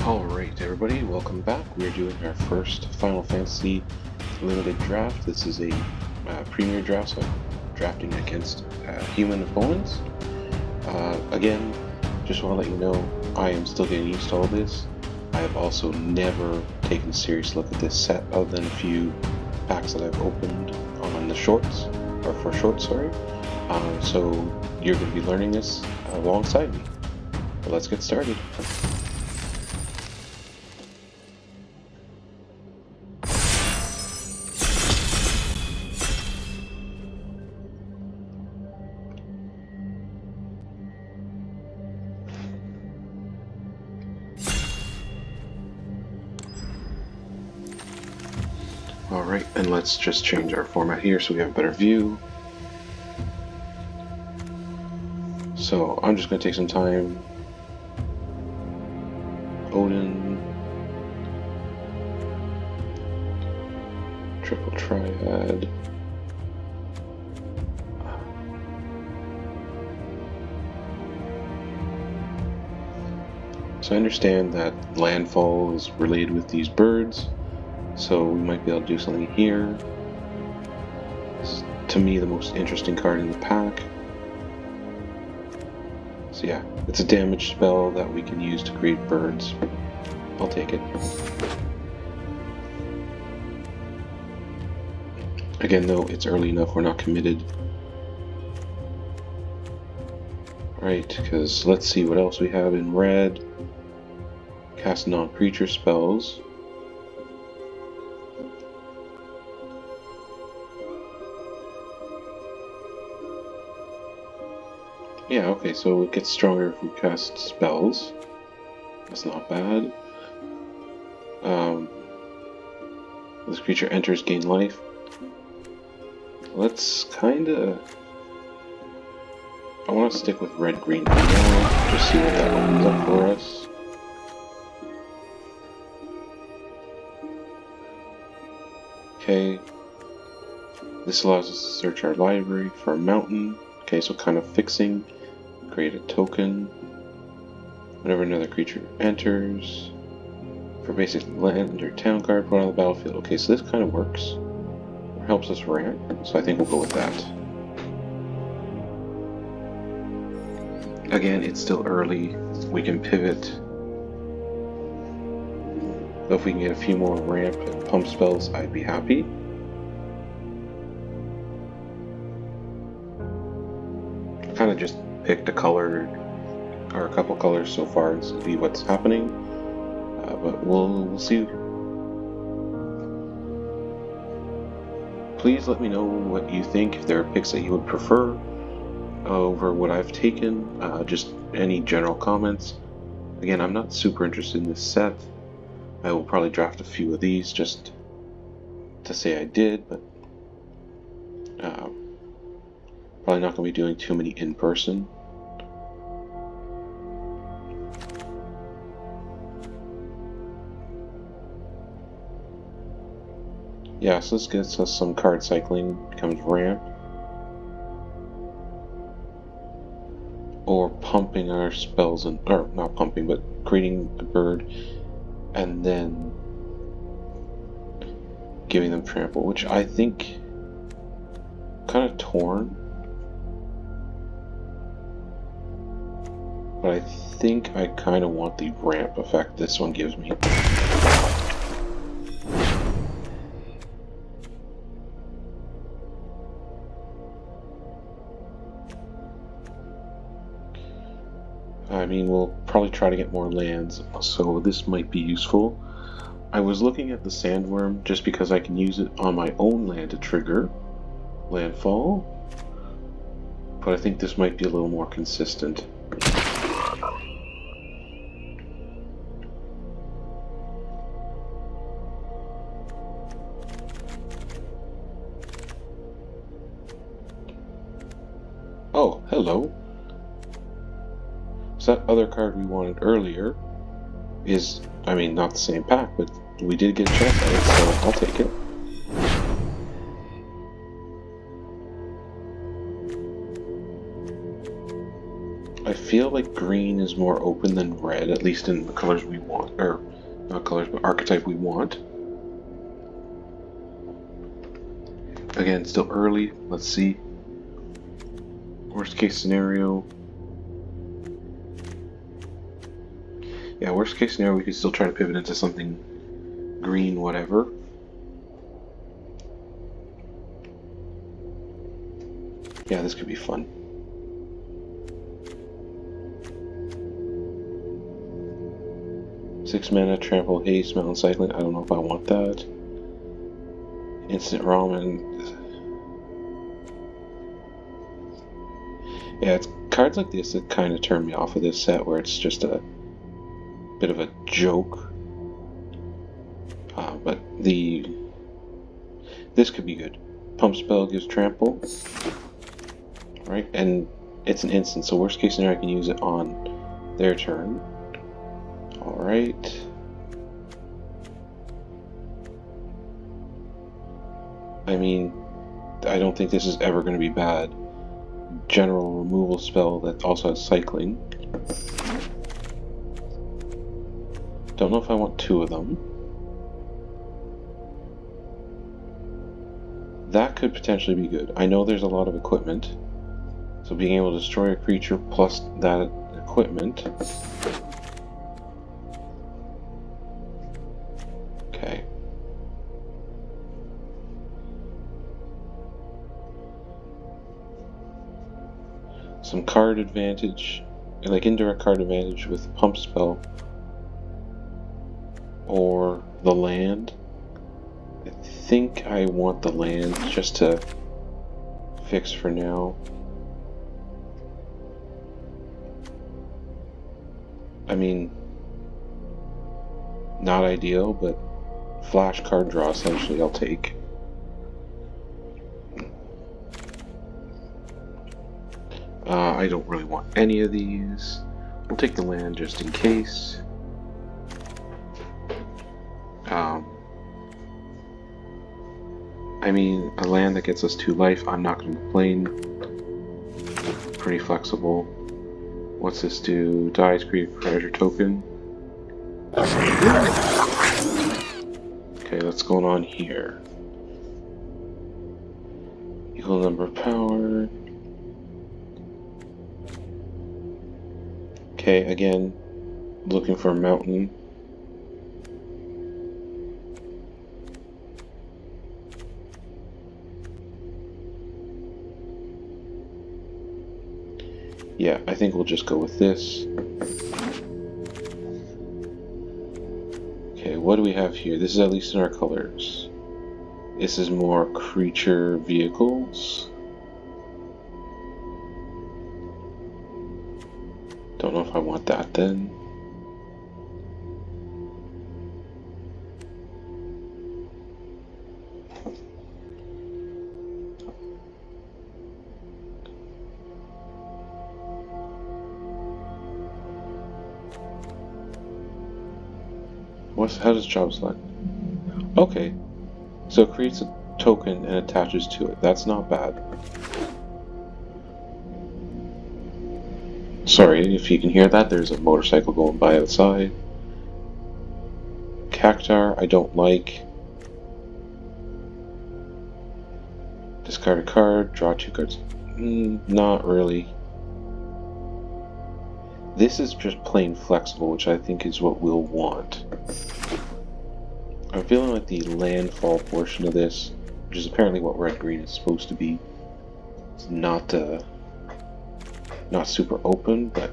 Alright, everybody, welcome back. We're doing our first Final Fantasy limited draft. This is a premier draft, so I'm drafting against human opponents. Again, just want to let you know, I am still getting used to all this. I have also never taken a serious look at this set other than a few packs that I've opened on the shorts, or for shorts, sorry. So you're going to be learning this alongside me. But let's get started. Alright, and let's just change our format here so we have a better view. So I'm just going to take some time. Odin. Triple Triad. So I understand that landfall is related with these birds. So we might be able to do something here. This is, to me, the most interesting card in the pack. So yeah, it's a damage spell that we can use to create birds. I'll take it. Again, though, it's early enough, we're not committed. Right, because let's see what else we have in red. Cast non-creature spells. Yeah, okay, so it gets stronger if we cast spells. That's not bad. This creature enters, gain life. Let's kinda... I want to stick with red, green for now, just see what that opens up for us. Okay. This allows us to search our library for a mountain. Okay, so kind of fixing. Create a token. Whenever another creature enters. For basic land or town card, put on the battlefield. Okay, so this kind of works. It helps us ramp, so I think we'll go with that. Again, it's still early. We can pivot. So if we can get a few more ramp and pump spells, I'd be happy. I kind of just picked a color or a couple colors so far and see what's happening, but we'll see. Please let me know what you think, if there are picks that you would prefer over what I've taken, just any general comments. Again, I'm not super interested in this set. I will probably draft a few of these just to say I did, but probably not going to be doing too many in person. Yeah, so this gets us some card cycling, becomes ramp. Or pumping our spells, or not pumping, but creating a bird and then giving them trample, which I think kind of torn. But I think I kind of want the ramp effect this one gives me. I mean, we'll probably try to get more lands, so this might be useful. I was looking at the Sandworm just because I can use it on my own land to trigger landfall, but I think this might be a little more consistent. Oh, hello. So that other card we wanted earlier is, I mean, not the same pack, but we did get a chance at it, so I'll take it. I feel like green is more open than red, at least in the colors we want, or not colors, but archetype we want. Again, still early. Let's see. Worst case scenario. Yeah, worst case scenario, we could still try to pivot into something green, whatever. Yeah, this could be fun. Six mana, trample, haste, mountain cycling. I don't know if I want that. Instant ramen. Yeah, it's cards like this that kind of turn me off of this set, where it's just a bit of a joke. But this could be good. Pump spell gives trample, right? And it's an instant, so worst case scenario I can use it on their turn. Alright. I mean, I don't think this is ever going to be bad. General removal spell that also has cycling. Don't know if I want two of them. That could potentially be good. I know there's a lot of equipment, so being able to destroy a creature plus that equipment. Okay. Some card advantage, like indirect card advantage with pump spell or the land. I think I want the land just to fix for now. I mean, not ideal, but flash card draw essentially I'll take. I don't really want any of these. We'll take the land just in case. I mean, a land that gets us 2 life, I'm not going to complain. Pretty flexible. What's this do? Dies, create a treasure token. Okay, what's going on here? Equal number of power. Okay, again, looking for a mountain. Yeah, I think we'll just go with this. Okay, what do we have here? This is at least in our colors. This is more creature vehicles. Don't know if I want that then. How does job select? Okay, so it creates a token and attaches to it. That's not bad. Sorry if you can hear that, there's a motorcycle going by outside. Cactar, I don't like. Discard a card, draw 2 cards. Not really. This is just plain flexible, which I think is what we'll want. I'm feeling like the landfall portion of this, which is apparently what red-green is supposed to be, is not super open, but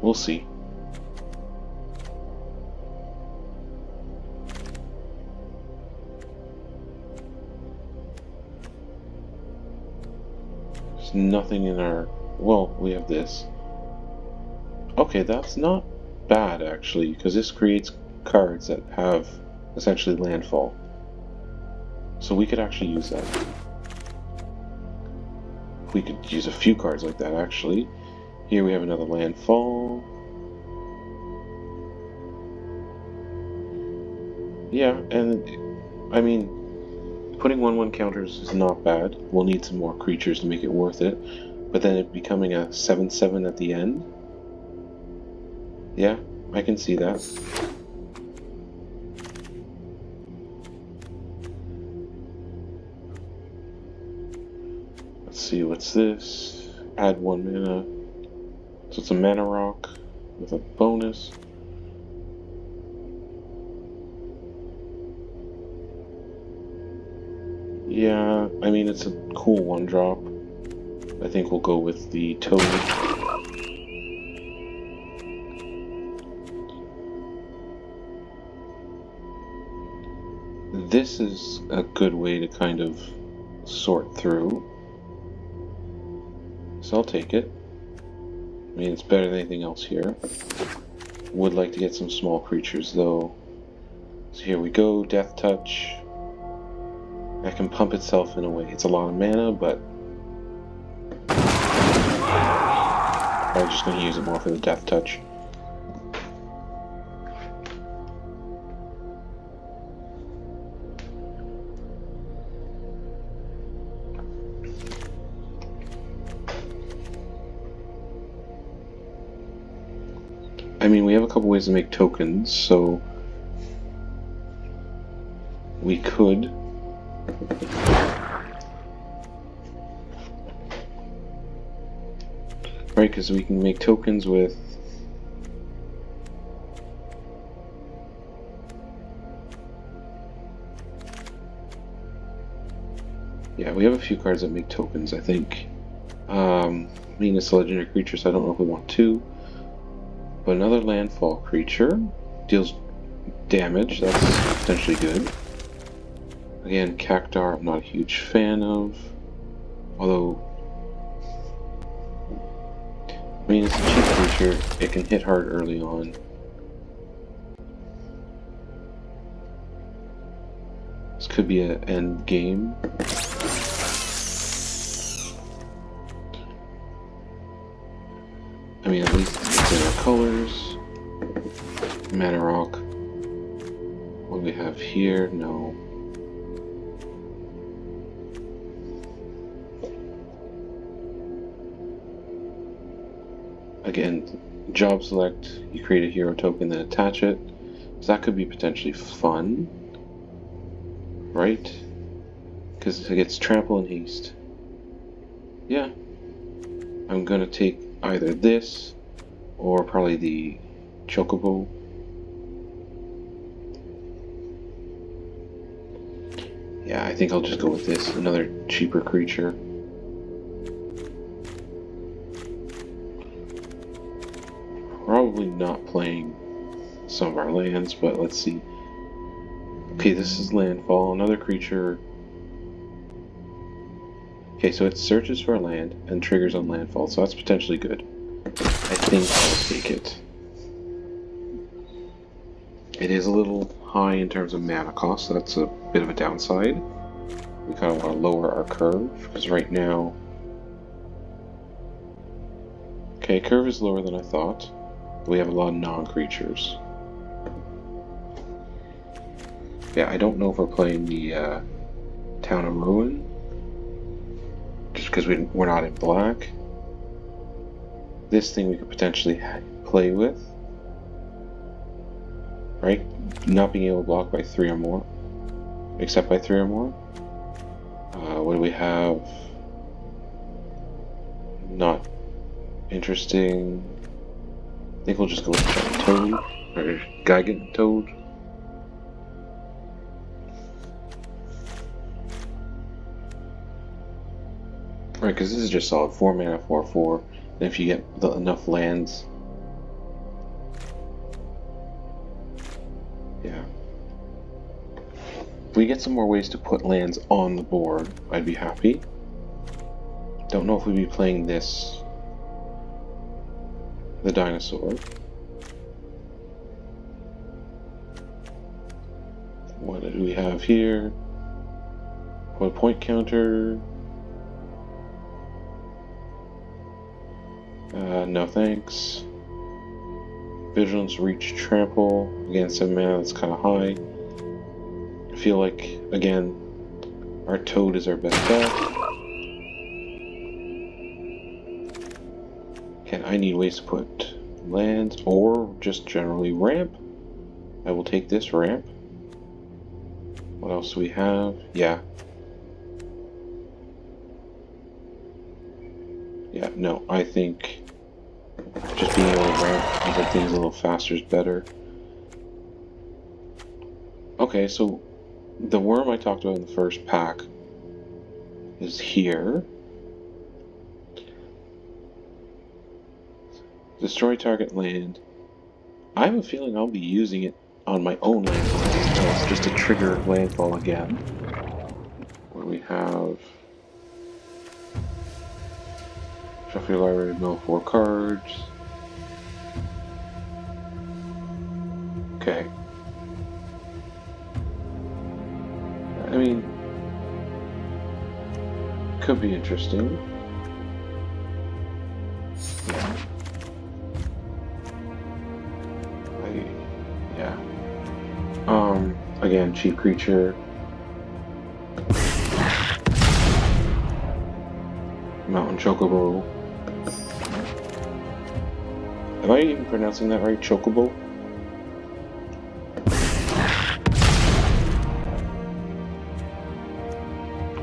we'll see. There's nothing in our... Well, we have this. Okay, that's not bad actually, because this creates cards that have essentially landfall. So we could actually use that. We could use a few cards like that actually. Here we have another landfall. Yeah, and I mean, putting 1/1 counters is not bad. We'll need some more creatures to make it worth it. But then it becoming a 7/7 at the end? Yeah, I can see that. Let's see, what's this? Add 1 mana. So it's a mana rock with a bonus. Yeah, I mean, it's a cool 1-drop. I think we'll go with the Toad. This is a good way to kind of sort through. So I'll take it. I mean, it's better than anything else here. Would like to get some small creatures though. So here we go, Death Touch. That can pump itself in a way. It's a lot of mana, but I'm just going to use it more for the Death Touch. I mean, we have a couple ways to make tokens, so we could right, because we can make tokens with we have a few cards that make tokens, I think. I mean, it's a legendary creature, so I don't know if we want to. But another landfall creature deals damage, that's potentially good. Again, Cactuar, I'm not a huge fan of. Although, I mean, it's a cheap creature, it can hit hard early on. This could be an end game. I mean, at least there are colors. Mana Rock. What do we have here? No. Again, job select, you create a hero token, then attach it. So that could be potentially fun. Right? Because it gets trample and haste. Yeah. I'm gonna take either this or probably the Chocobo. Yeah, I think I'll just go with this. Another cheaper creature. Probably not playing some of our lands, but let's see. Okay, this is Landfall, another creature. Okay, so it searches for a land and triggers on landfall, so that's potentially good. I think I'll take it. It is a little high in terms of mana cost, so that's a bit of a downside. We kind of want to lower our curve, because right now... Okay, curve is lower than I thought. We have a lot of non-creatures. Yeah, I don't know if we're playing the Town of Ruin. Just because we're not in black. This thing we could potentially play with. Right? Not being able to block by 3 or more. Except by 3 or more. What do we have? Not interesting. I think we'll just go with Toad. Or Gigant Toad. Right, because this is just solid 4 mana, 4/4. And if you get enough lands, yeah. If we get some more ways to put lands on the board, I'd be happy. Don't know if we'd be playing this, the dinosaur. What do we have here? Put a point counter. No thanks. Vigilance, Reach, Trample. Again, 7 mana, that's kind of high. I feel like, again, Our toad is our best bet. Okay, I need ways to put lands or just generally ramp. I will take this ramp. What else do we have? Yeah. Yeah, no, I think just being able to ramp other things a little faster is better. Okay, so the worm I talked about in the first pack is here. Destroy target land. I have a feeling I'll be using it on my own landfall just to trigger landfall again. Where we have shuffle your library, mill 4 cards. Okay. I mean, could be interesting. Yeah. Again, cheap creature. Mountain Chocobo. Am I even pronouncing that right? Chocobo?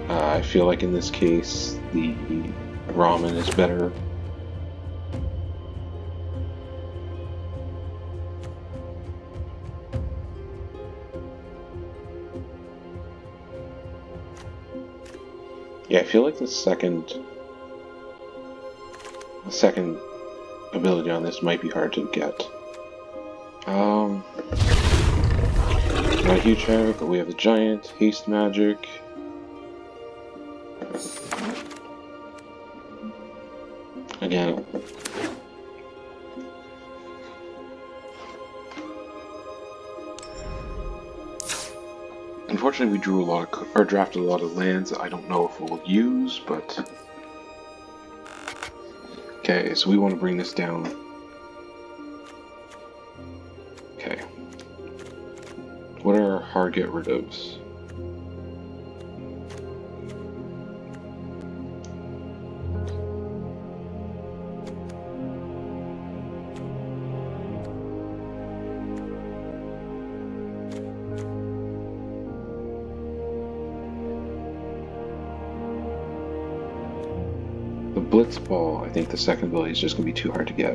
I feel like in this case, the ramen is better. Yeah, I feel like the second ability on this might be hard to get. Not a huge fan of it, but we have the giant, haste magic. Again, unfortunately, we drew drafted a lot of lands that I don't know if we'll use, but okay. So we want to bring this down. Okay, what are our hard get rid ofs? Blitzball, I think the second ability is just going to be too hard to get.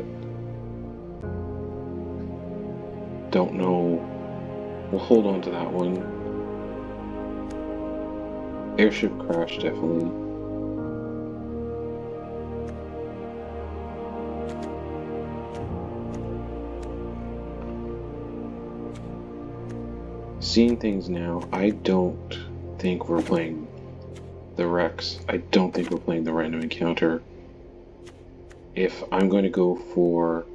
Don't know. We'll hold on to that one. Airship Crash, definitely. Seeing things now, I don't think we're playing the Rex. I don't think we're playing the random encounter. If I'm going to go for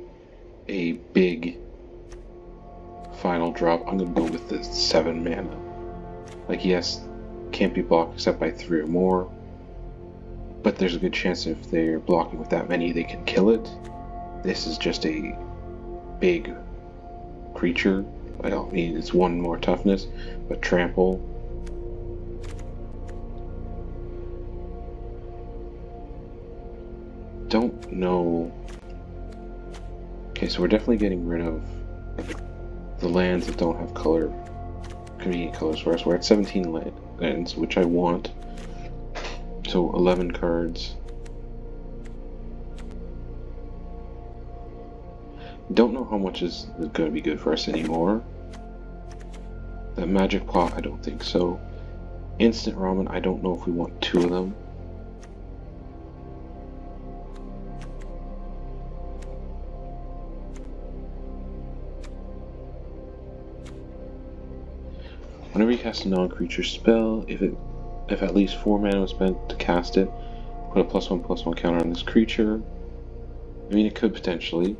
a big final drop, I'm going to go with the 7 mana. Like, yes, can't be blocked except by 3 or more, but there's a good chance if they're blocking with that many, they can kill it. This is just a big creature. I don't mean it's 1 more toughness, but trample. Don't know. Okay, so we're definitely getting rid of the lands that don't have convenient colors for us. We're at 17 lands, which I want. So 11 cards. Don't know how much is going to be good for us anymore. That magic pot, I don't think so. Instant ramen, I don't know if we want 2 of them. Whenever you cast a non-creature spell, if at least 4 mana was spent to cast it, put a +1/+1 counter on this creature. I mean, it could potentially.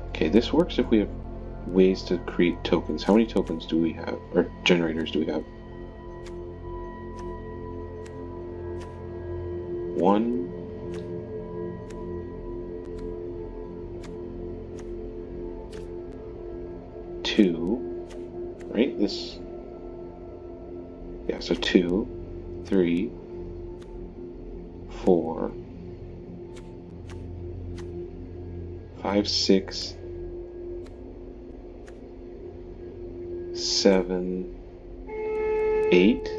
Okay, this works if we have ways to create tokens. How many tokens do we have, or generators do we have? 1. 2. 2, right? This, yeah, so 2, 3, 4, 5, 6, 7, 8.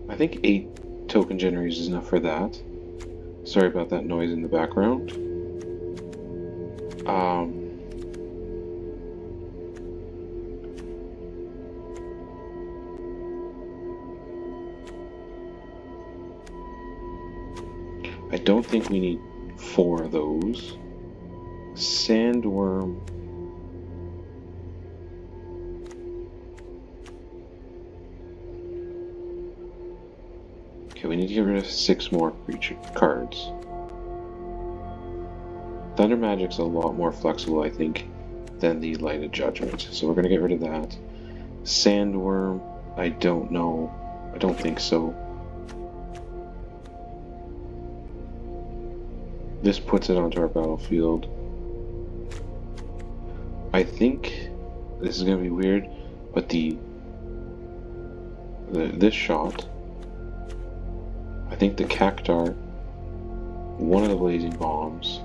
I think 8 token generators is enough for that. Sorry about that noise in the background. I don't think we need 4 of those. Sandworm. Okay, we need to get rid of 6 more creature cards. Thunder Magic's a lot more flexible, I think, than the Light of Judgment. So we're going to get rid of that. Sandworm, I don't know. I don't think so. This puts it onto our battlefield. I think this is going to be weird, but this shot, I think the Cactuar, one of the Blazing Bombs,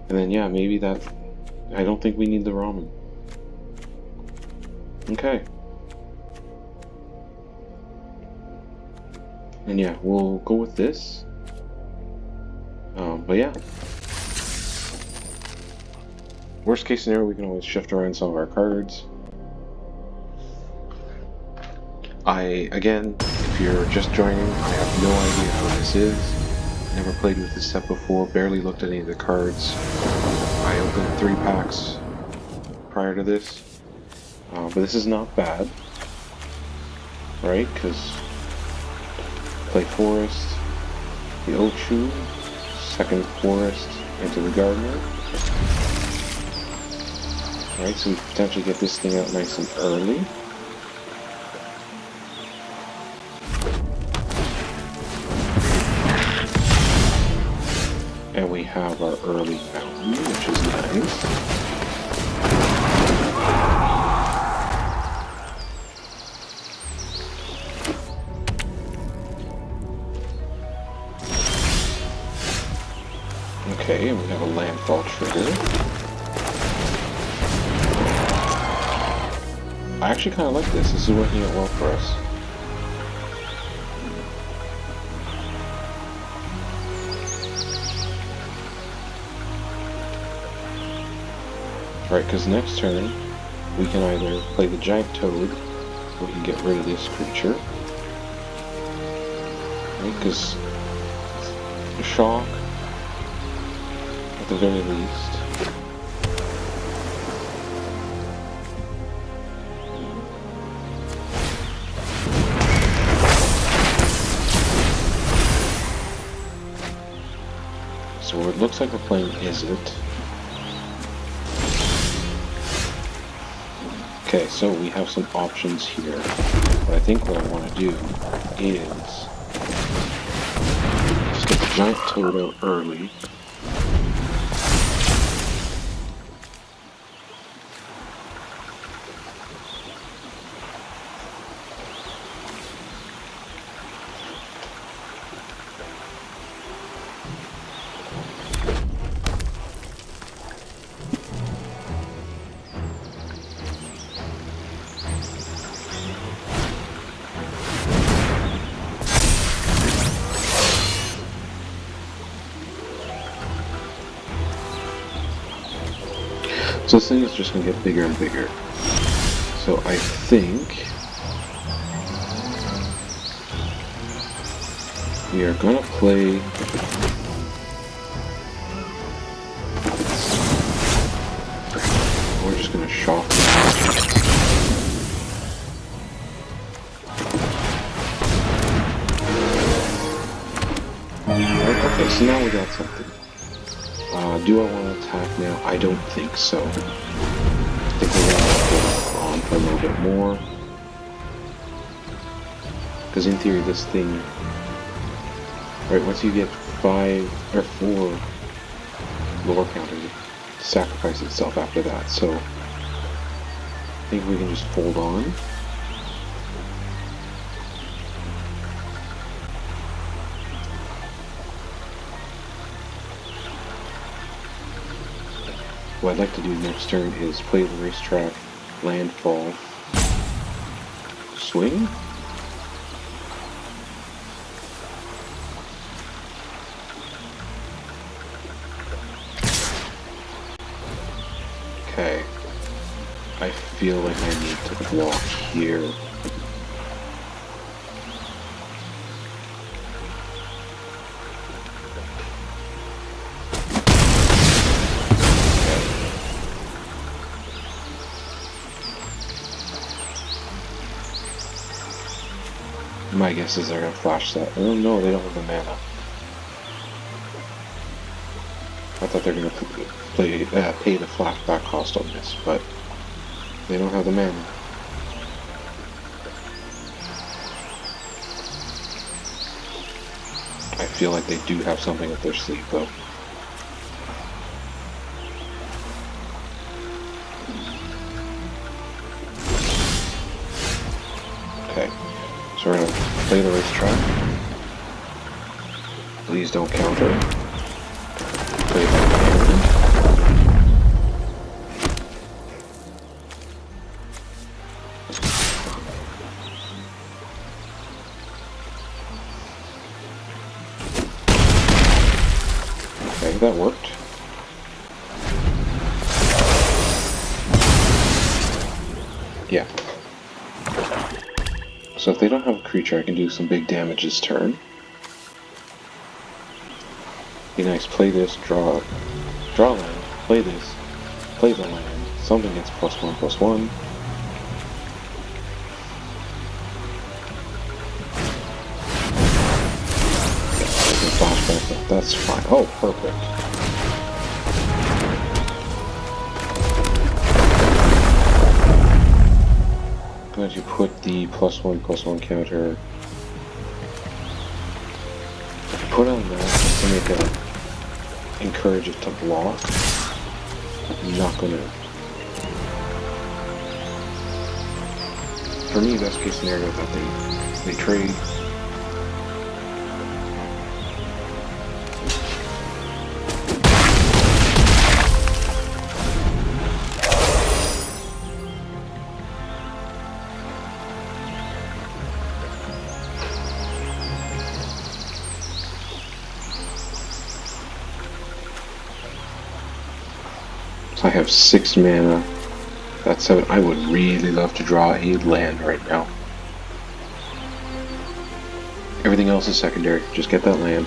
and then yeah, maybe that, I don't think we need the Ramen. Okay. And yeah, we'll go with this. But yeah. Worst case scenario, we can always shift around some of our cards. Again, if you're just joining, I have no idea how this is. Never played with this set before, barely looked at any of the cards. I opened 3 packs prior to this. But this is not bad. Right? Because play Forest, the Ochu, second Forest into the Gardener. Right, so we can potentially get this thing out nice and early. And we have our early mountain, which is nice. Okay, and we have a landfall trigger. I actually kind of like this. This is working out well for us. Right, because next turn, we can either play the Giant Toad, or we can get rid of this creature. Right, because shock, at the very least. So it looks like we're playing Izzet. Okay, so we have some options here. But I think what I want to do is just get the Giant Toad out early. So this thing is just going to get bigger and bigger. So I think we are going to play we're just going to shock okay, so now we got something. Do I want to attack now? I don't think so. I think we're going to hold on for a little bit more. Because in theory this thing... Right, once you get 5 or 4 lore counters, sacrifice itself after that, so I think we can just hold on. What I'd like to do next turn is play the racetrack, landfall, swing? Okay. I feel like I need to block here. My guess is they're gonna flash that. Oh no, they don't have the mana. I thought they were gonna pay the flashback cost on this, but they don't have the mana. I feel like they do have something up their sleeve though. Okay, so we're gonna play the racetrack. Please don't counter. Play the hand. Okay, that worked. Yeah. So if they don't have a creature, I can do some big damage this turn. Be nice, play this, draw land, play this, play the land, something gets +1/+1. I can flashback that, that's fine. Oh, perfect. I'm going to put the +1/+1 counter. Put on that just to make it encourage it to block. I'm not gonna. For me, best case scenario that they trade. So I have 6 mana. That's 7. I would really love to draw a land right now. Everything else is secondary. Just get that land.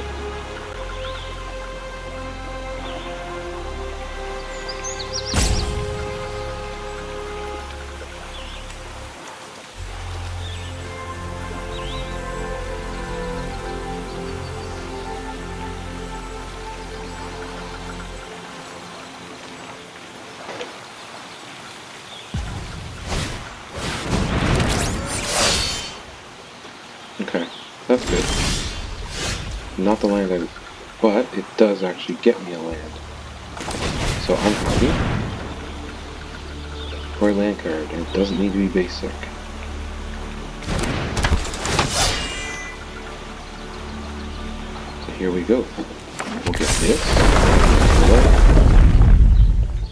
Okay, that's good. Not the land but it does actually get me a land. So I'm happy. For a land card, and it doesn't need to be basic. So here we go. We'll get this.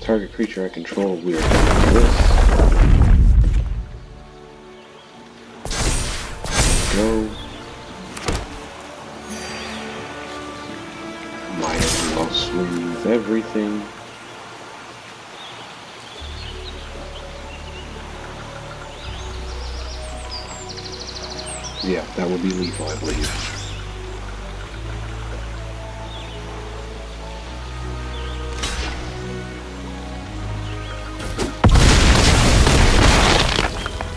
Target creature I control, we are doing this. Go. Might will smooth everything. Yeah, that would be lethal, I believe.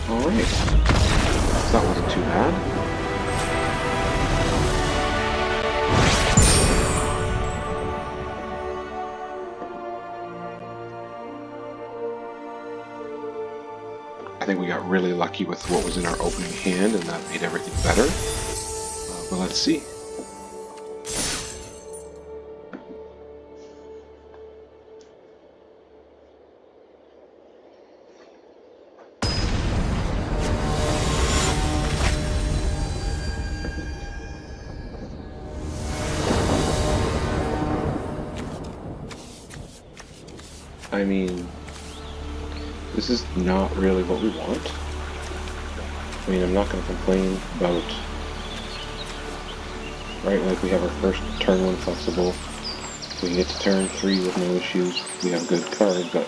Alright. That wasn't too bad. I think we got really lucky with what was in our opening hand, and that made everything better. But let's see. I mean, this is not really what we want. I mean, I'm not going to complain about, right, like we have our first turn 1 flexible. We can get to turn 3 with no issues. We have a good card, but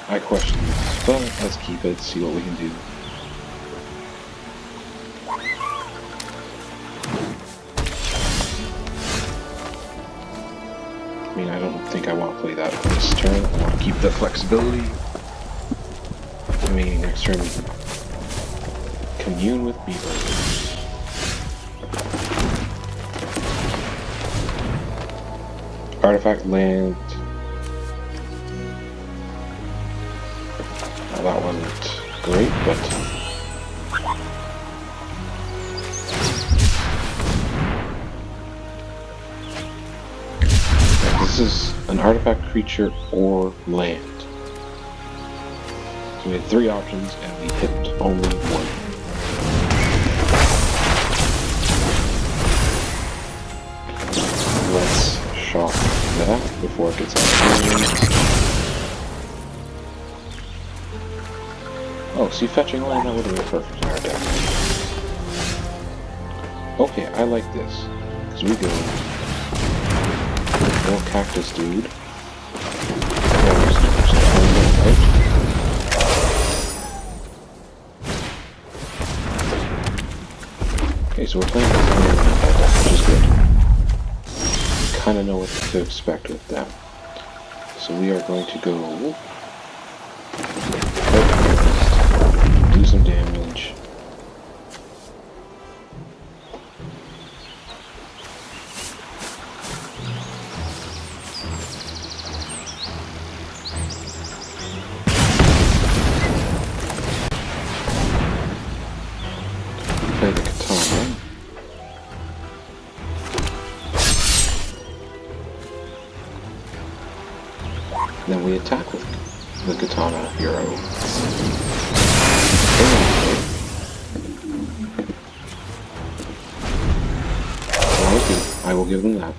I question this. But let's keep it, see what we can do. I mean, I don't think I want to play that this turn. I want to keep the flexibility. I mean, next turn we can commune with beavers. Artifact land. Well, that wasn't great, but this is an artifact creature or land. So we had 3 options and we hit only 1. Let's shock that before it gets out of range. Oh, see, fetching land, that would have been perfect in our deck. Okay, I like this, because we go more cactus dude. Okay, so we're playing with that deck, which is good. Kind of know what to expect with them. So we are going to go do some damage. Play the katana. Then we attack with the katana hero. Okay, I will give them that.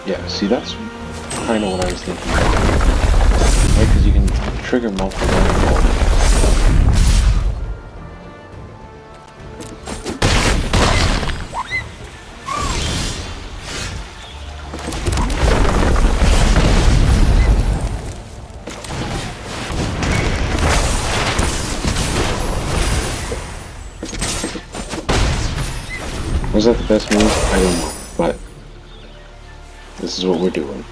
Yeah, see, that's kind of what I was thinking. Right, because you can trigger multiple landfall. Was that the best move? I don't know, but this is what we're doing.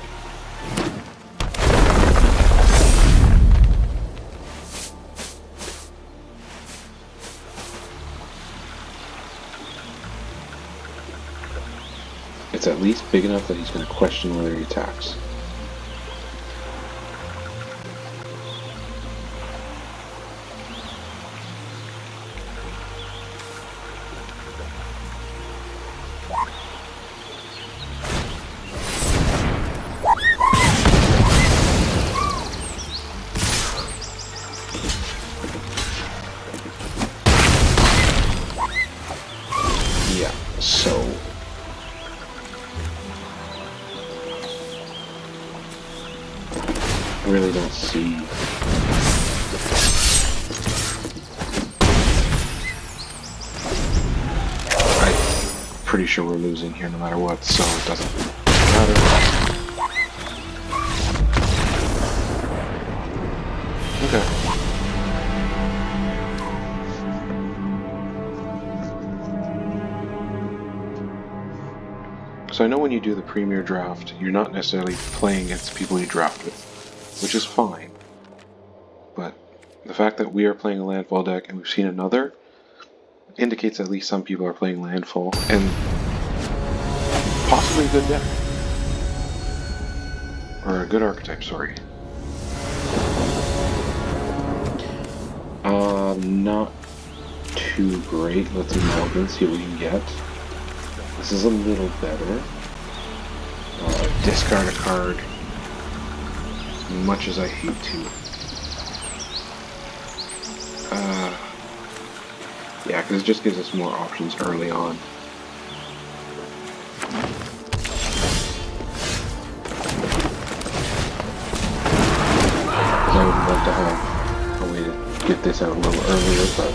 It's at least big enough that he's going to question whether he attacks. Yeah, so I really don't see. I'm pretty sure we're losing here no matter what, so it doesn't matter. Okay. So I know when you do the Premier Draft, you're not necessarily playing against people you draft with, which is fine. But the fact that we are playing a landfall deck and we've seen another indicates at least some people are playing landfall and possibly a good deck. Or a good archetype, sorry. Not too great. Let's amalgam, see what we can get. This is a little better. Discard a card. much as I hate to. Yeah, because it just gives us more options early on. I would love to have a way to get this out a little earlier, but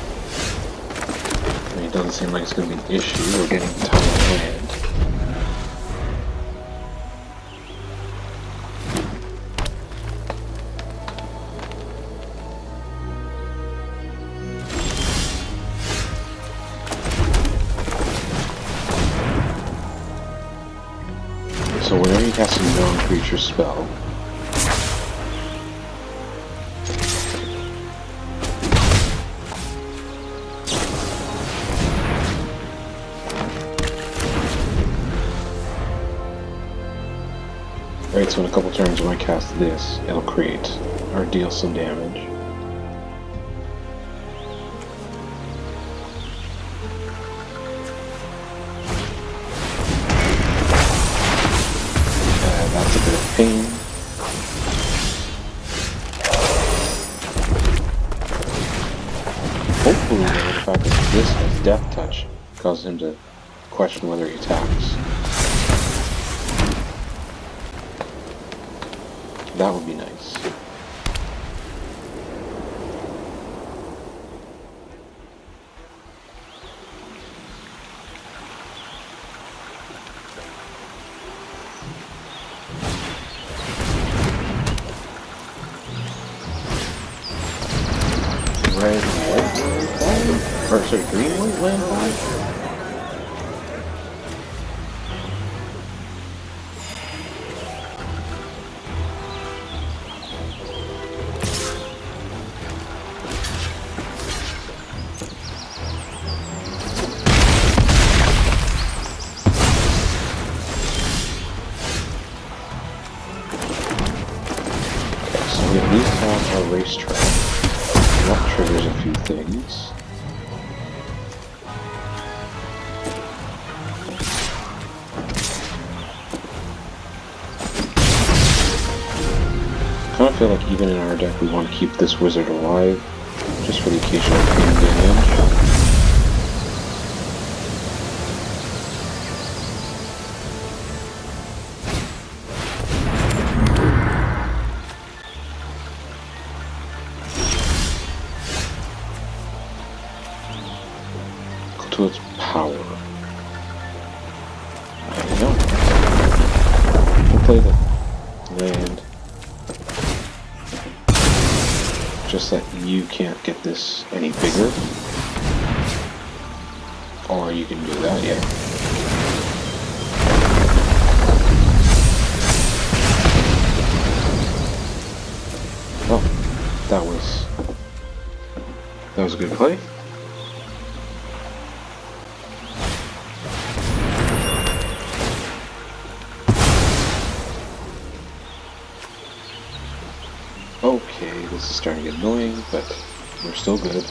I mean, it doesn't seem like it's going to be an issue. We're getting a ton of land. So whenever you cast a non-creature spell, right, so in a couple turns when I cast this, it'll create or deal some damage. That's a bit of pain. Hopefully, the fact that this has Death Touch causes him to question whether he attacks. That would be nice. Red, white, or sorry, green, white, landfall? Okay, so we at least have our racetrack. That triggers a few things. I kind of feel like even in our deck we want to keep this wizard alive, just for the occasional pain damage. To its power. I don't know. We'll play the land. Just that you can't get this any bigger. Or you can do that, yeah. Oh, that was a good play. Okay, this is starting to get annoying, but we're still good.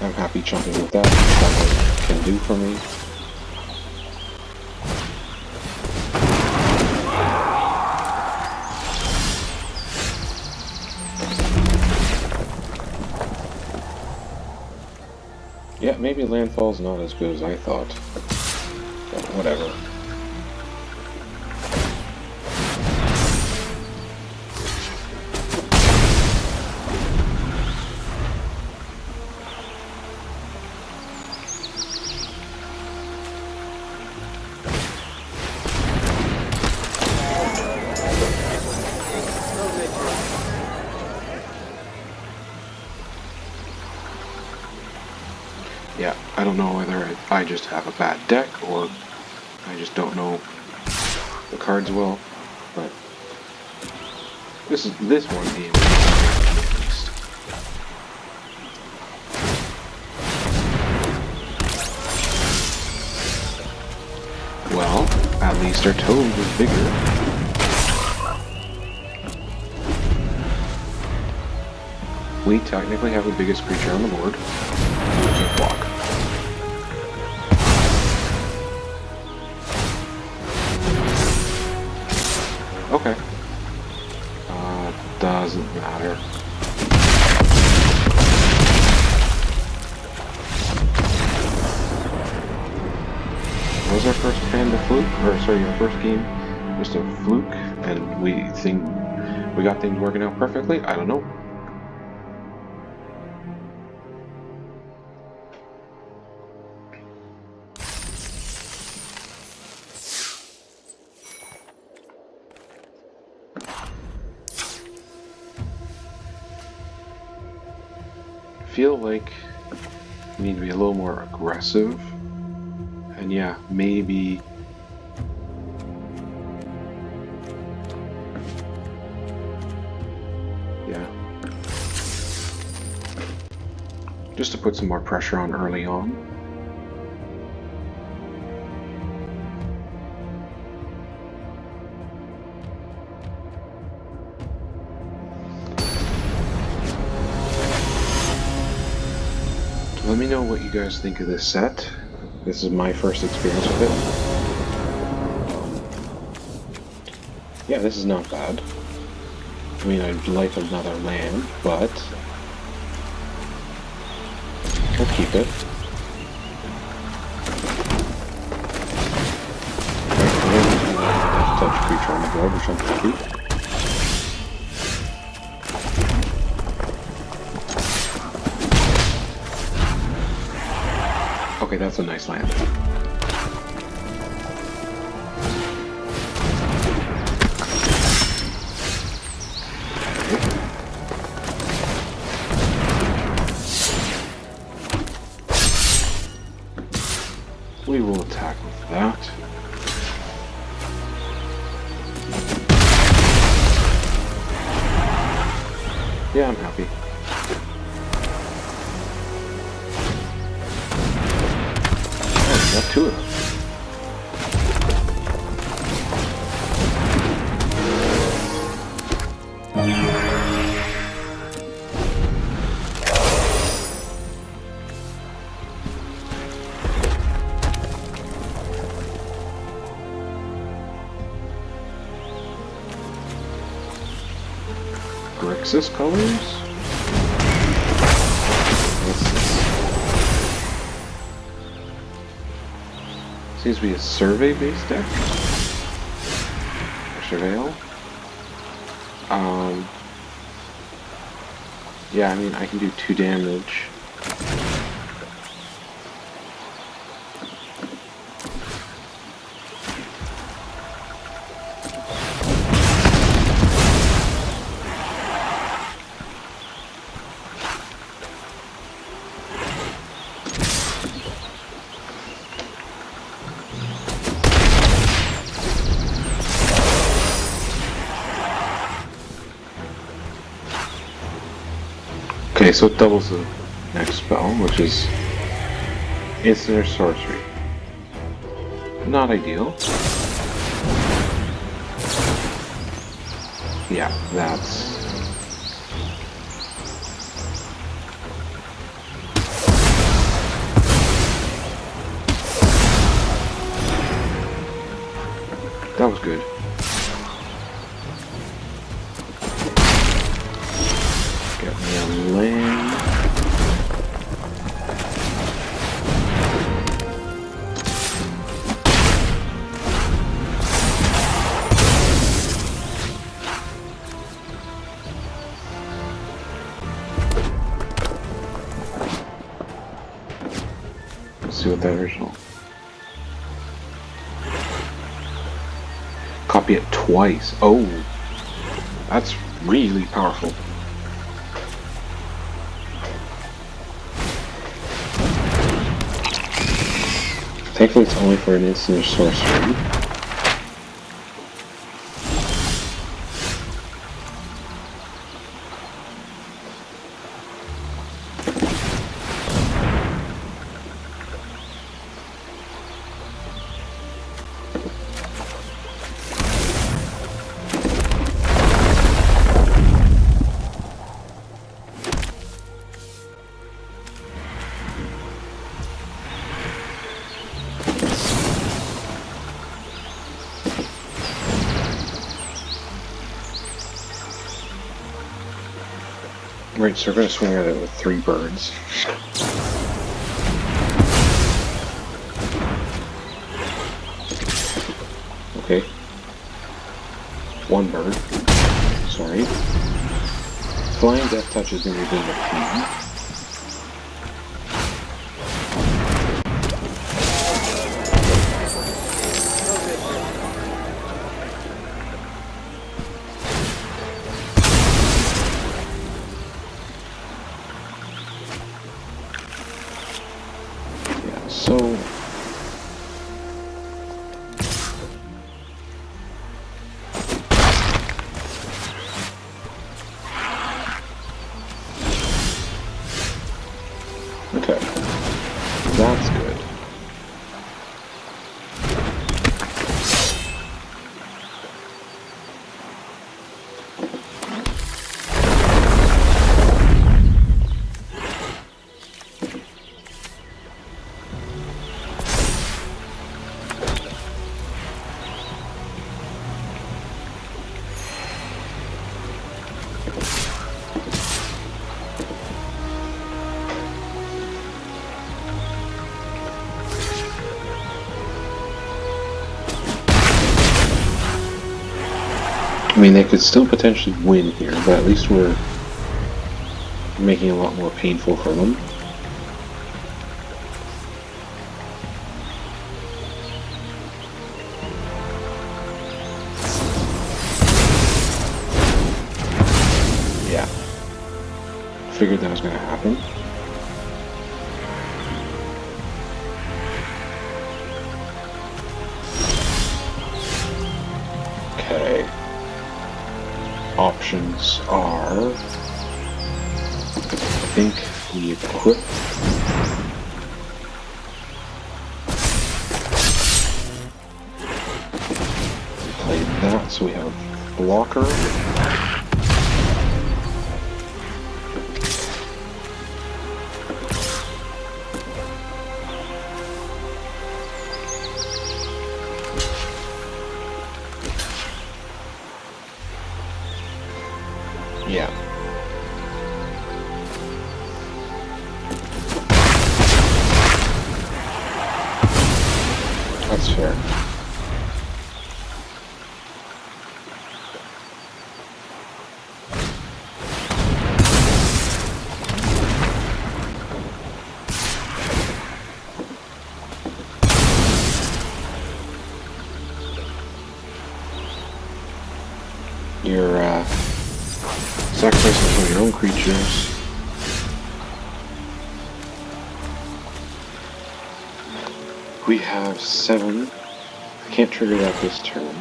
I'm happy jumping with that. That's what it can do for me. Yeah, maybe Landfall's not as good as I thought. But whatever. Yeah, I don't know whether I just have a bad deck or I just don't know the cards well, but this one game at least. Well, at least our toad is bigger. We technically have the biggest creature on the board. We can block. Okay. Doesn't matter. Was our first panda fluke? Or sorry, our first game just a fluke, and we got things working out perfectly? I don't know. Feel like we need to be a little more aggressive, and yeah, maybe just to put some more pressure on early on. Let me know what you guys think of this set. This is my first experience with it. Yeah, this is not bad. I mean, I'd like another land, but we'll keep it. Touch creature on the board, which I'm happy. Okay, that's a nice land. We will attack with that. Yeah, I'm happy. Oh, we got two of them. Grixis colors? What's this? Seems to be a survey-based deck. Or surveil. Yeah, I mean, I can do 2 damage. Okay, so it doubles the next spell, which is instant or sorcery. Not ideal. Yeah, that's... that was good. Get me a land. Let's see what that original. Copy it twice. Oh, that's really powerful. Thankfully, it's only for an instant or sorcery. Right, so we're going to swing at it with 3 birds. Okay. 1 bird. Sorry. Flying Death Touch is going to be doing a pain. Yeah, so... Okay, that's good. I mean, they could still potentially win here, but at least we're making it a lot more painful for them. Yeah. Figured that was going to happen. Okay. Options are, I think we equip play that so we have a blocker. Yeah. That's fair. You're, sacrificing some of your own creatures. We have 7. I can't trigger that this turn.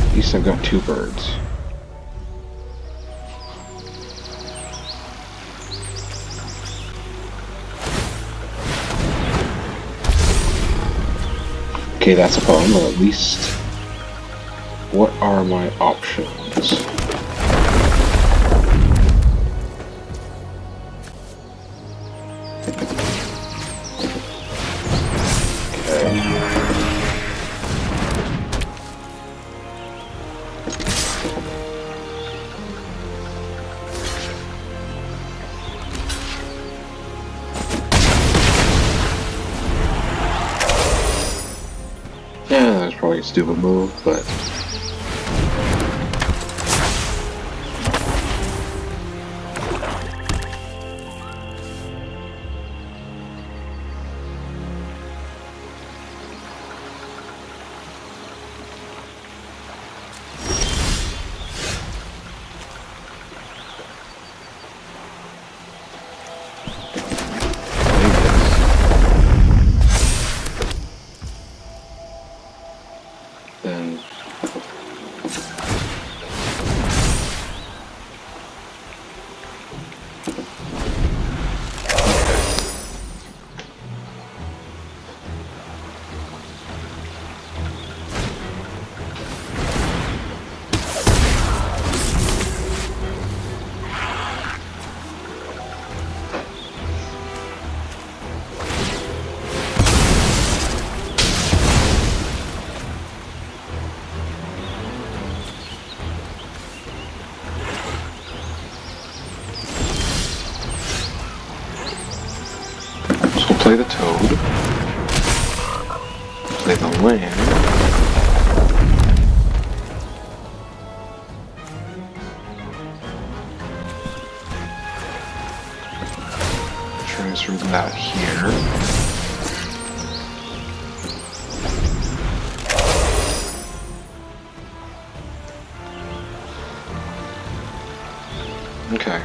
At least I've got 2 birds. Okay, that's a problem, but at least... What are my options? Okay. Yeah, that was probably a stupid move, but... Then play the toad. Play the land. Transfer that here. Okay.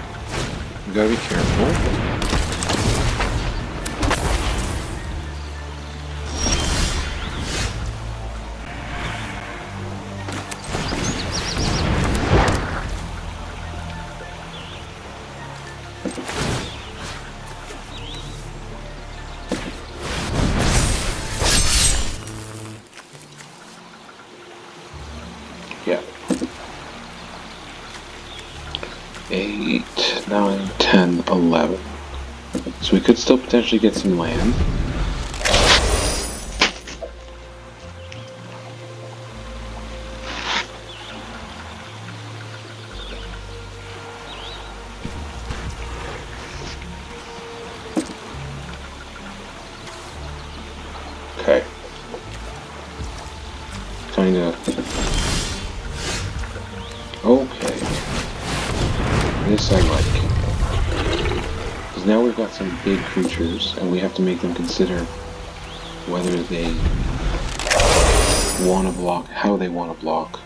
We gotta be careful. Yeah. 8, 9, 10, 11. So we could still potentially get some land. Okay. Kinda. Okay. This I like. Because now we've got some big creatures, and we have to make them consider whether they want to block, how they want to block.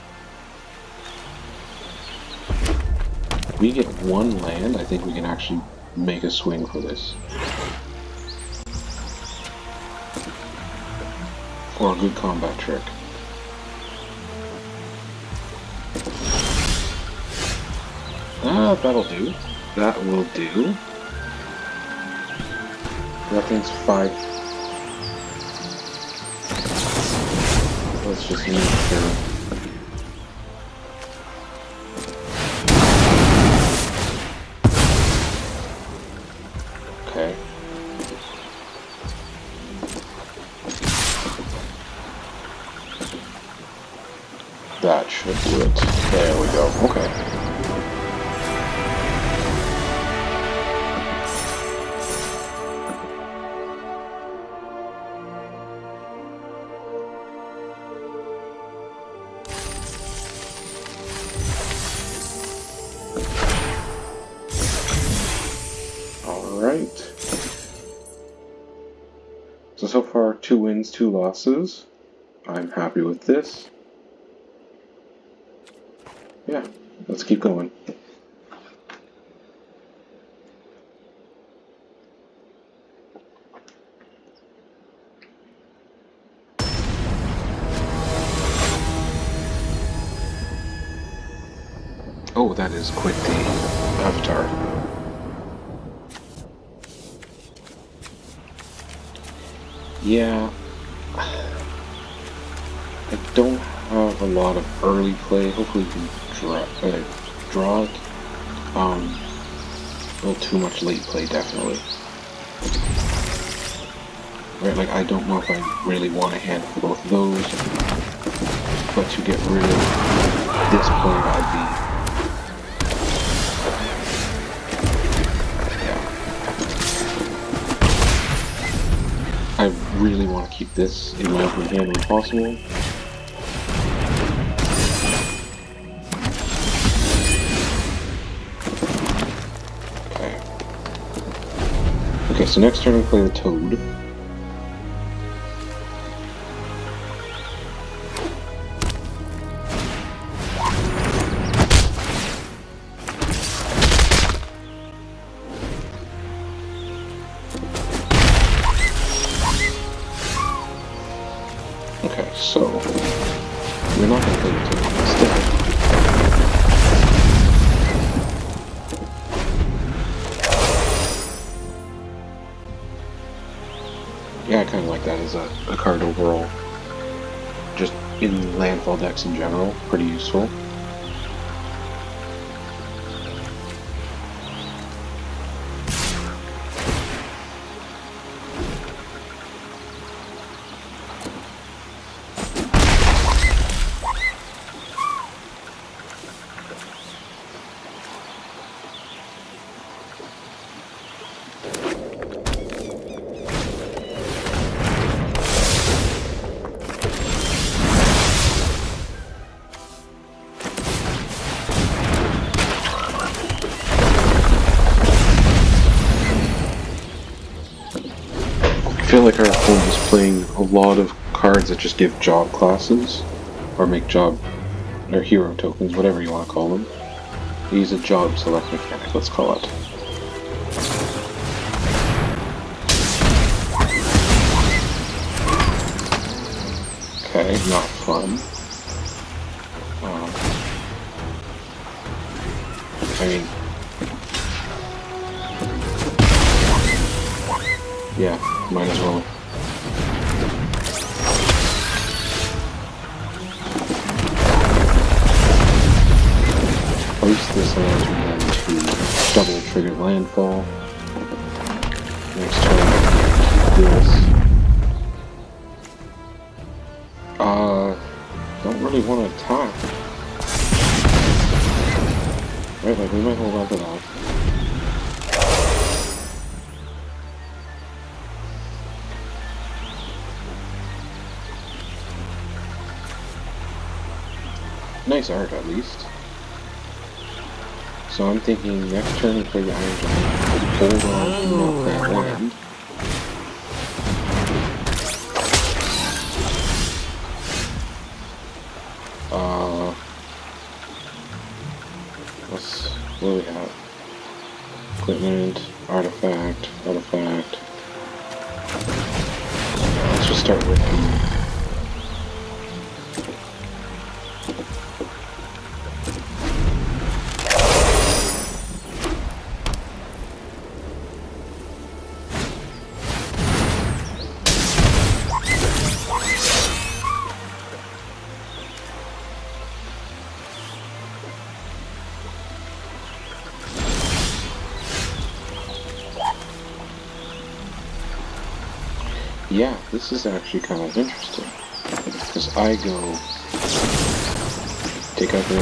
If we get one land, I think we can actually make a swing for this. Or a good combat trick. Ah, that'll do. That will do. That thing's 5. Let's just make sure. Okay. That should do it. There we go. Okay. Alright. So far, 2 wins, 2 losses. I'm happy with this. Yeah, let's keep going. Oh, that is quite the avatar. Yeah, I don't have a lot of early play. Hopefully we can draw it. A little too much late play, definitely. Right, like I don't know if I really want to handle both of those, but to get rid of this play, I'd be. I really want to keep this in my open hand when possible. Okay, so next turn we play the toad. Okay, so we're not going to play the toad instead. Yeah, I kind of like that as a card overall. Just in landfall decks in general, pretty useful. feel like our opponent is playing a lot of cards that just give job classes, or make job, or hero tokens, whatever you want to call them. They use a job select mechanic, let's call it. Okay, not fun. I mean... yeah, might as well. Place this allows me then to double trigger landfall. Next turn, this. Don't really want to attack. Right, like we might hold on to that. Nice art, at least. So I'm thinking next turn we play the Iron Giant, hold on to knock that land. What do we have? Equipment, artifact. Let's just start with the... yeah, this is actually kind of interesting, because I go take out the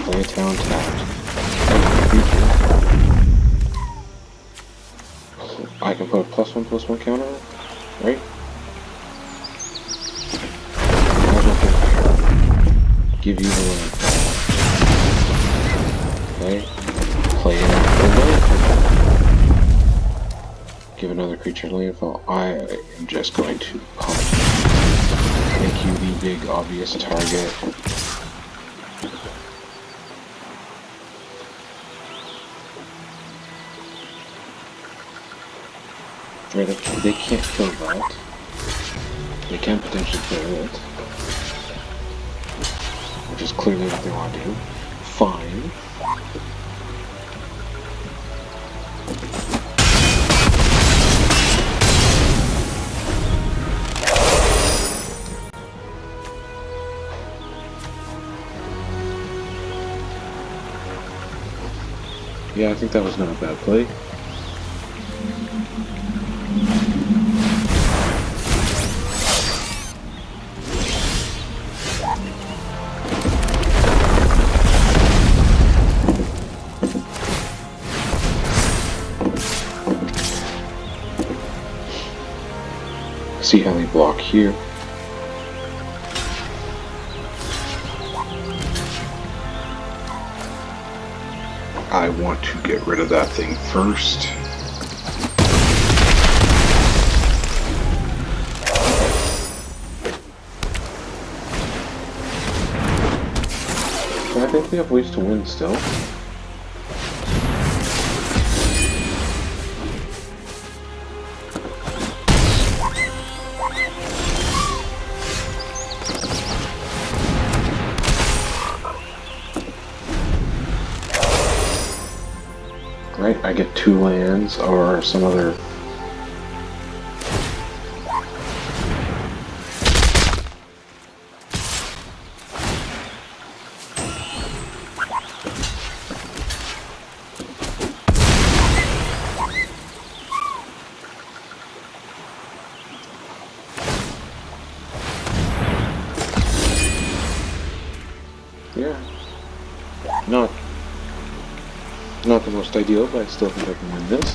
play a town tapped. I can put a +1/+1 counter, right? Give you the landfall. Okay, play it away. Give another creature landfall. I am just going to pump. Make you the big obvious target. Right, they can't kill that. They can potentially kill it. Which is clearly what they want to do. Fine. Yeah, I think that was not a bad play. See how they block here. I want to get rid of that thing first. I think we have ways to win still. Right, I get 2 lands or some other. Yeah, not the most ideal, but I still think I can win this.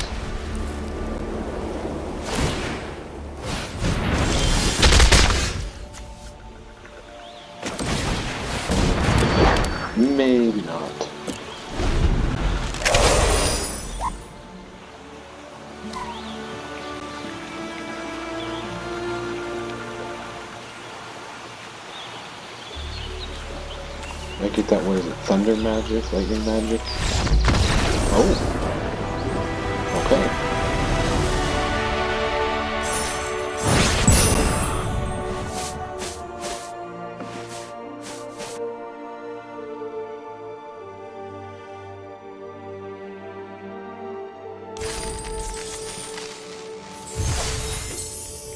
Maybe not. I get that, what is it, thunder magic, lightning magic? Oh, okay.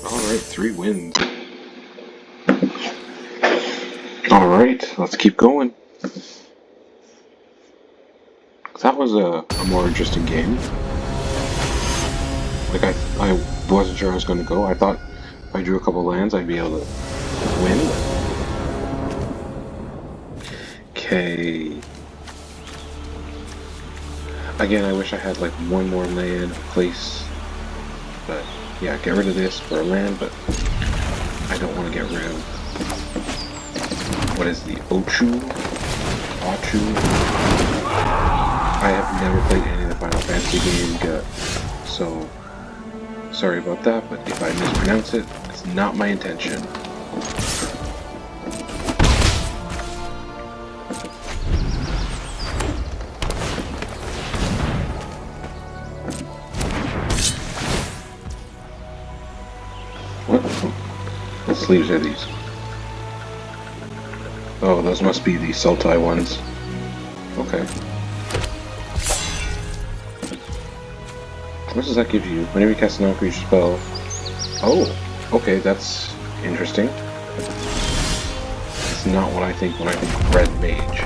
Alright, 3 wins. Alright, let's keep going. That was a more interesting game. Like, I wasn't sure I was going to go. I thought if I drew a couple lands, I'd be able to win. Okay. Again, I wish I had like one more land place. But yeah, get rid of this for a land, but I don't want to get rid of, what is the Ochu? I have never played any of the Final Fantasy games, so sorry about that, but if I mispronounce it, it's not my intention. What sleeves are these? Oh, those must be the Sultai ones. Okay. What does that give you? Whenever you cast a non-creature spell... Oh! Okay, that's interesting. It's not what I think when I think Red Mage.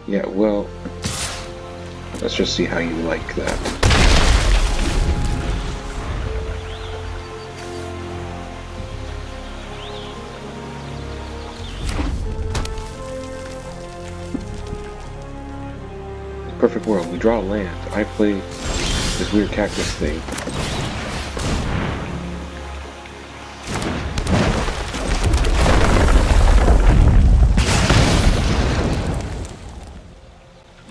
Yeah, well... Let's just see how you like that. Perfect world. We draw land. I play this weird cactus thing.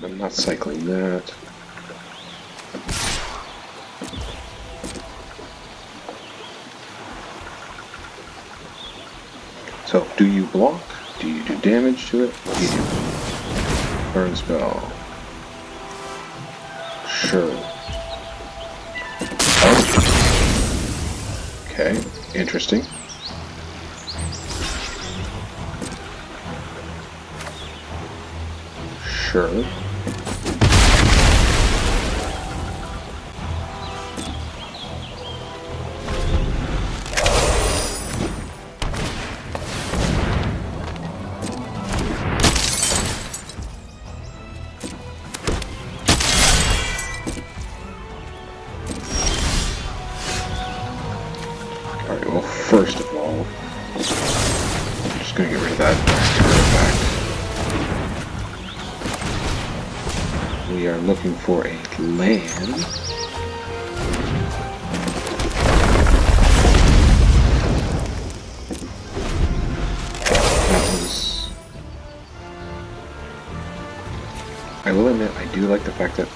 I'm not cycling that. So, do you block? Do you do damage to it? What do you do? Burn spell. Sure. Oh. Okay, interesting. Sure. Alright, well, first of all, I'm just gonna get rid of that artifact. We are looking for a land. That was... I will admit, I do like the fact that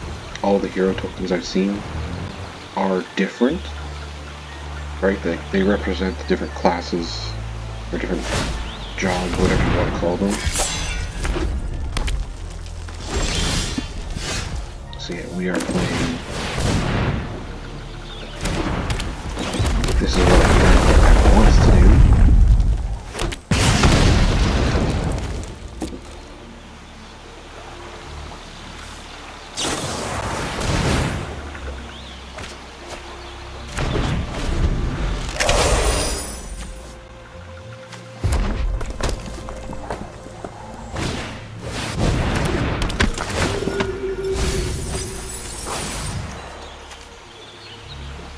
all the hero tokens I've seen are different. Right? They represent the different classes, or different jobs, whatever you want to call them. So yeah, we are playing... This is what I want us to do.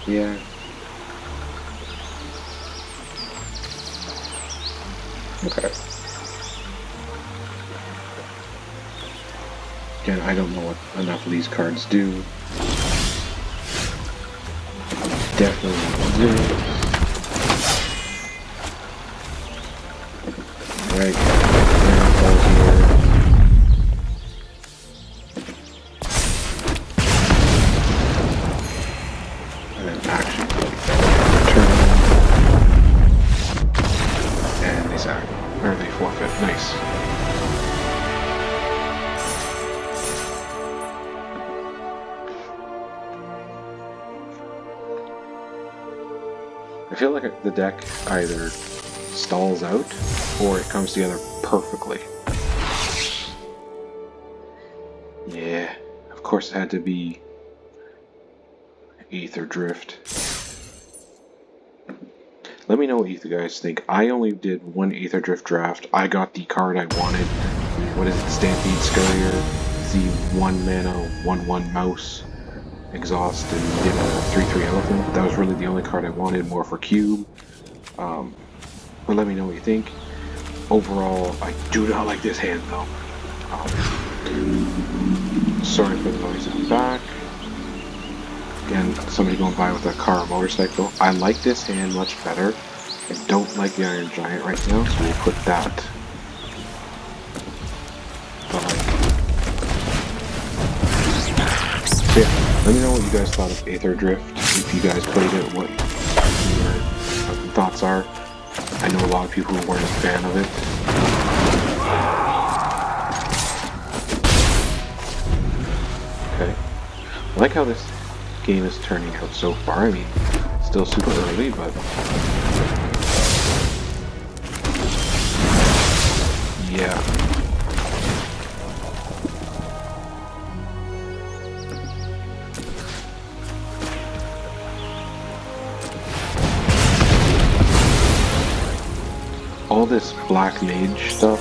Yeah. Okay. Again, I don't know what enough of these cards do. Definitely do. Right. Here. And then action. Turn. I feel like the deck either stalls out or it comes together perfectly. Yeah, of course it had to be Aether Drift. Let me know what you guys think. I only did one Aether Drift draft. I got the card I wanted. What is it? Stampede Scurrier. The 1 mana, 1/1 mouse. Exhaust and did a 3/3 elephant. That was really the only card I wanted, more for cube. But let me know what you think. Overall, I do not like this hand though. Sorry for the noise in the back. Again, somebody going by with a car or motorcycle. I like this hand much better. I don't like the Iron Giant right now, so we'll put that. So yeah, let me know what you guys thought of Aether Drift. If you guys played it, what your thoughts are. I know a lot of people who weren't a fan of it. Okay. I like how this game is turning out so far. I mean, still super early, but yeah. All this Black Mage stuff,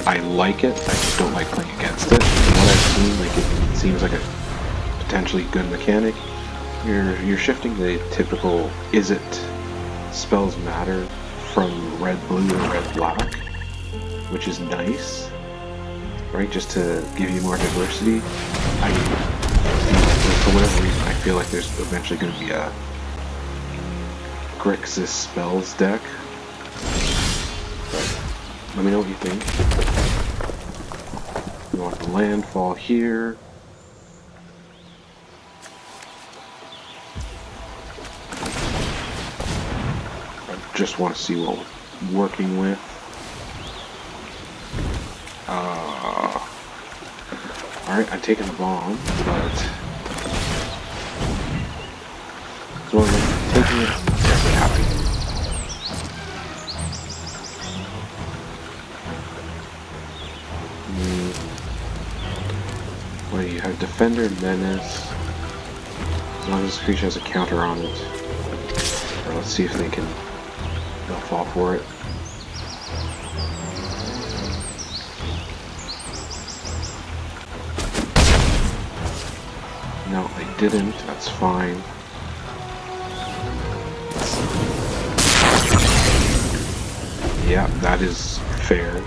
I like it. I just don't like playing against it. From what I've seen, like it seems like a potentially good mechanic. You're shifting the typical is it spells matter from red-blue to red-black, which is nice, right? Just to give you more diversity. For whatever reason, I feel like there's eventually going to be a Grixis spells deck. But let me know what you think. You want the landfall here. Just want to see what we're working with. Alright, I'm taking the bomb, but as long as I'm taking it, I'm very happy. Well, you have Defender, Menace, as long as this creature has a counter on it. Or let's see if they'll fall for it. No, they didn't. That's fine. Yeah, that is fair.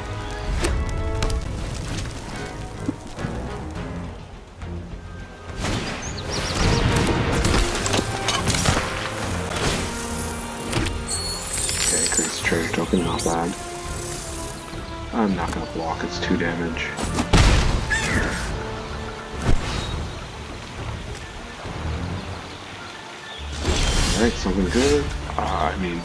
Okay, creates a treasure token, not bad. I'm not gonna block, it's 2 damage. Alright, something good. I mean...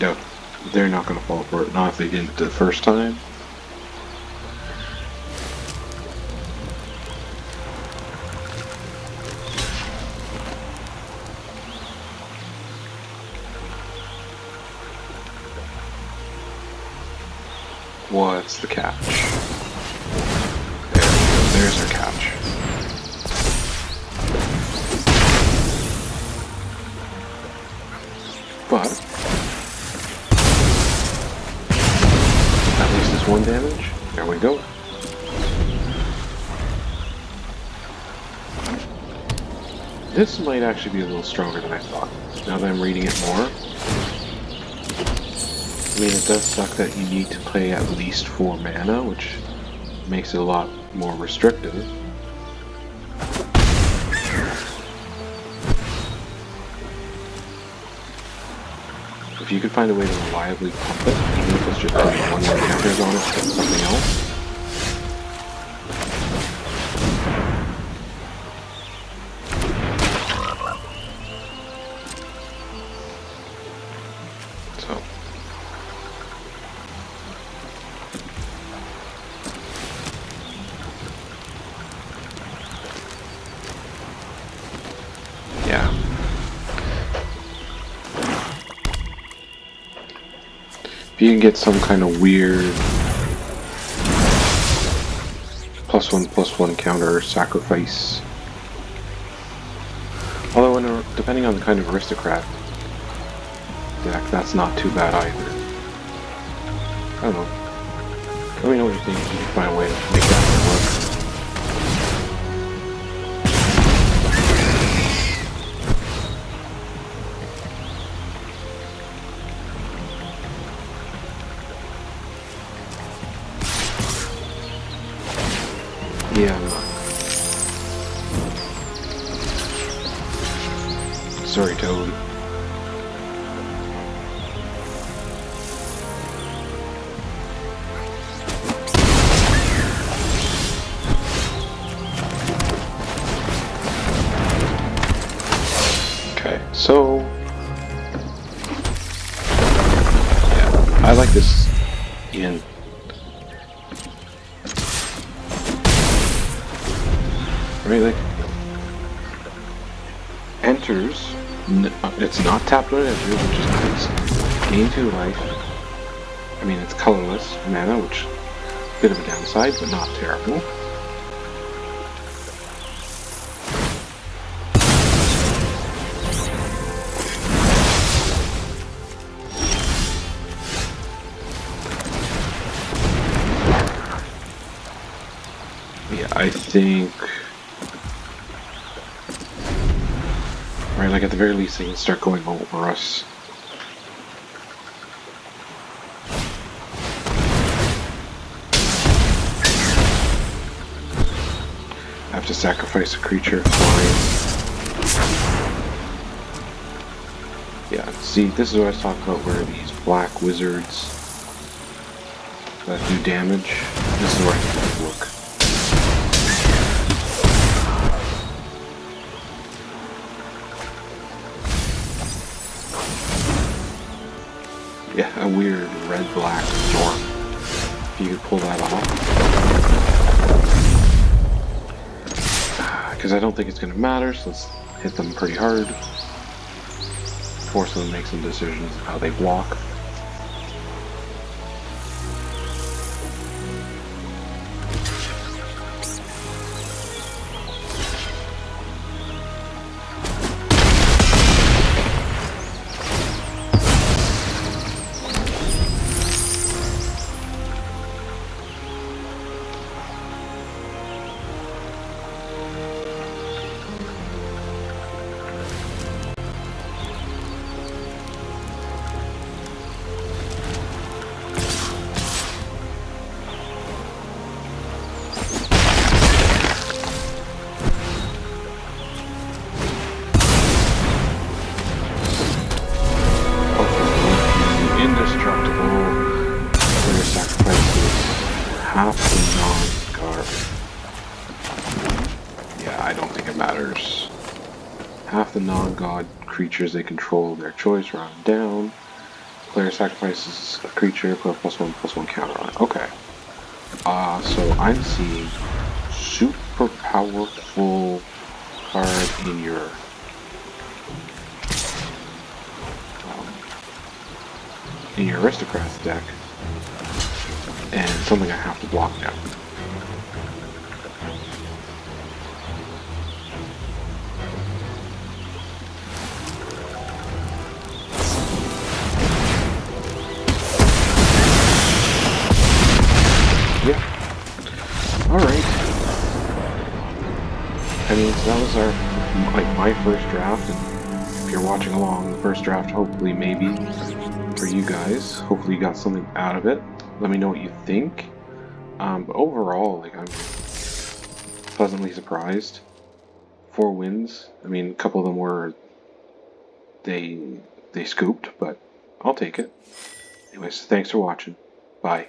no, they're not gonna fall for it. Not if they didn't the first time. What's the catch? There's our catch. But at least it's 1 damage. There we go. This might actually be a little stronger than I thought. Now that I'm reading it more. I mean, it does suck that you need to play at least 4 mana, which makes it a lot more restrictive. If you could find a way to reliably pump it, even if it's just putting 1 more counters on it and something else. So. Yeah. If you can get some kind of weird +1/+1 counter sacrifice. Although, depending on the kind of aristocrat deck, that's not too bad either. I don't know. Let me know what you think. You can find a way to make that work. Yeah. Sorry, Toad. Okay, so yeah, I like this in. Right, like enters. It's not tapped on enters, which is nice. Gain 2 life. I mean, it's colorless mana, which is a bit of a downside, but not terrible. Yeah, I think. Right, like at the very least, they can start going over us. I have to sacrifice a creature. Fine. Yeah, see, this is what I was talking about, where these black wizards that do damage. This is where I need to look. Yeah, a weird red-black storm. If you could pull that off. Because I don't think it's going to matter, so let's hit them pretty hard. Force them to make some decisions of how they block. Half the non-guard. Yeah, I don't think it matters. Half the non-god creatures they control their choice round down. Player sacrifices a creature, put a +1/+1 counter on it. Okay. So I'm seeing super powerful card in your aristocrats deck. And something I have to block now. Yeah. Alright. I mean, so that was my first draft, and if you're watching along, the first draft, hopefully, maybe, for you guys. Hopefully you got something out of it. Let me know what you think. But overall, like, I'm pleasantly surprised. 4 wins. I mean, a couple of them were they scooped, but I'll take it. Anyways, thanks for watching. Bye.